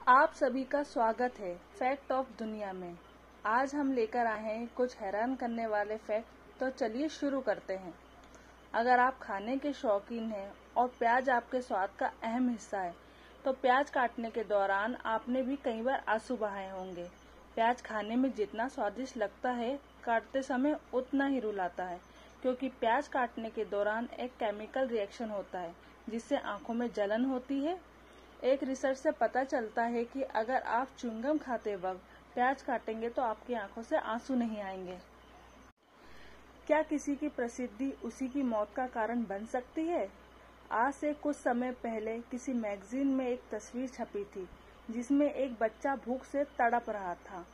आप सभी का स्वागत है फैक्ट ऑफ दुनिया में। आज हम लेकर आए हैं कुछ हैरान करने वाले फैक्ट। तो चलिए शुरू करते हैं। अगर आप खाने के शौकीन हैं और प्याज आपके स्वाद का अहम हिस्सा है, तो प्याज काटने के दौरान आपने भी कई बार आंसू बहाए होंगे। प्याज खाने में जितना स्वादिष्ट लगता है, काटते समय उतना ही रुलाता है, क्योंकि प्याज काटने के दौरान एक केमिकल रिएक्शन होता है जिससे आंखों में जलन होती है। एक रिसर्च से पता चलता है कि अगर आप च्युइंगम खाते वक्त प्याज काटेंगे तो आपकी आंखों से आंसू नहीं आएंगे। क्या किसी की प्रसिद्धि उसी की मौत का कारण बन सकती है? आज से कुछ समय पहले किसी मैगजीन में एक तस्वीर छपी थी जिसमें एक बच्चा भूख से तड़प रहा था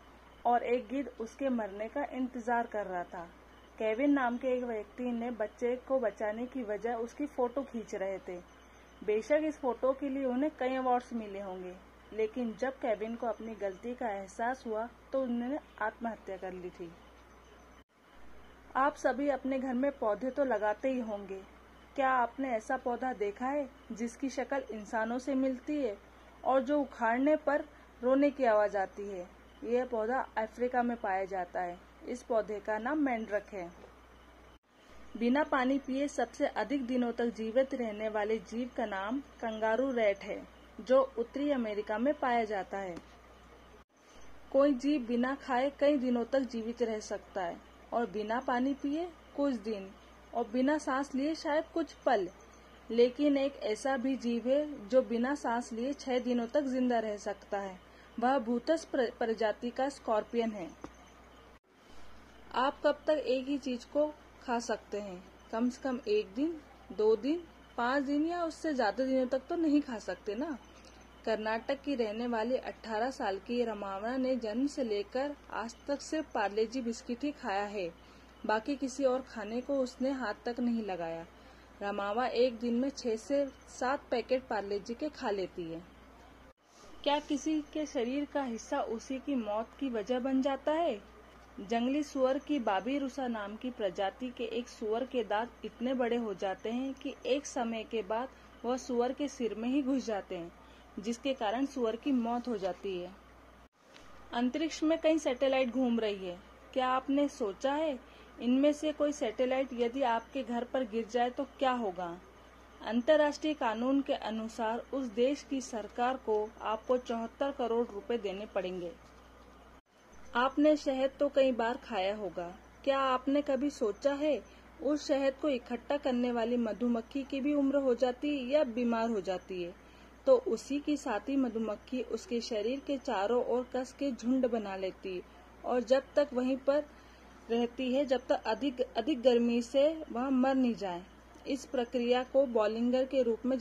और एक गिद्ध उसके मरने का इंतजार कर रहा था। केविन नाम के एक व्यक्ति ने बच्चे को बचाने की वजह उसकी फोटो खींच रहे थे। बेशक इस फोटो के लिए उन्हें कई अवार्ड्स मिले होंगे, लेकिन जब केविन को अपनी गलती का एहसास हुआ तो उन्होंने आत्महत्या कर ली थी। आप सभी अपने घर में पौधे तो लगाते ही होंगे। क्या आपने ऐसा पौधा देखा है जिसकी शक्ल इंसानों से मिलती है और जो उखाड़ने पर रोने की आवाज आती है? यह पौधा अफ्रीका में पाया जाता है। इस पौधे का नाम मैंड्रक है। बिना पानी पिए सबसे अधिक दिनों तक जीवित रहने वाले जीव का नाम कंगारू रैट है, जो उत्तरी अमेरिका में पाया जाता है। कोई जीव बिना खाए कई दिनों तक जीवित रह सकता है और बिना पानी पिए कुछ दिन और बिना सांस लिए शायद कुछ पल। लेकिन एक ऐसा भी जीव है जो बिना सांस लिए 6 दिनों तक जिंदा रह सकता है। वह भूतस प्रजाति का स्कॉर्पियन है। आप कब तक एक ही चीज को खा सकते हैं? कम से कम 1 दिन, 2 दिन, 5 दिन या उससे ज्यादा दिनों तक तो नहीं खा सकते ना। कर्नाटक की रहने वाली 18 साल की रमावा ने जन्म से लेकर आज तक सिर्फ पार्ले जी बिस्किट ही खाया है। बाकी किसी और खाने को उसने हाथ तक नहीं लगाया। रमावा एक दिन में 6 से 7 पैकेट पार्ले जी के खा लेती है। क्या किसी के शरीर का हिस्सा उसी की मौत की वजह बन जाता है? जंगली सुअर की बाबीरुसा नाम की प्रजाति के एक सुअर के दांत इतने बड़े हो जाते हैं कि एक समय के बाद वह सुअर के सिर में ही घुस जाते हैं, जिसके कारण सुअर की मौत हो जाती है। अंतरिक्ष में कई सैटेलाइट घूम रही है। क्या आपने सोचा है इनमें से कोई सैटेलाइट यदि आपके घर पर गिर जाए तो क्या होगा? अंतर्राष्ट्रीय कानून के अनुसार उस देश की सरकार को आपको 74 करोड़ रुपए देने पड़ेंगे। आपने शहद तो कई बार खाया होगा। क्या आपने कभी सोचा है उस शहद को इकट्ठा करने वाली मधुमक्खी की भी उम्र हो जाती है या बीमार हो जाती है? तो उसी की साथी मधुमक्खी उसके शरीर के चारों ओर कस के झुंड बना लेती है और जब तक वहीं पर रहती है जब तक अधिक गर्मी से वह मर नहीं जाए। इस प्रक्रिया को बॉलिंगर के रूप में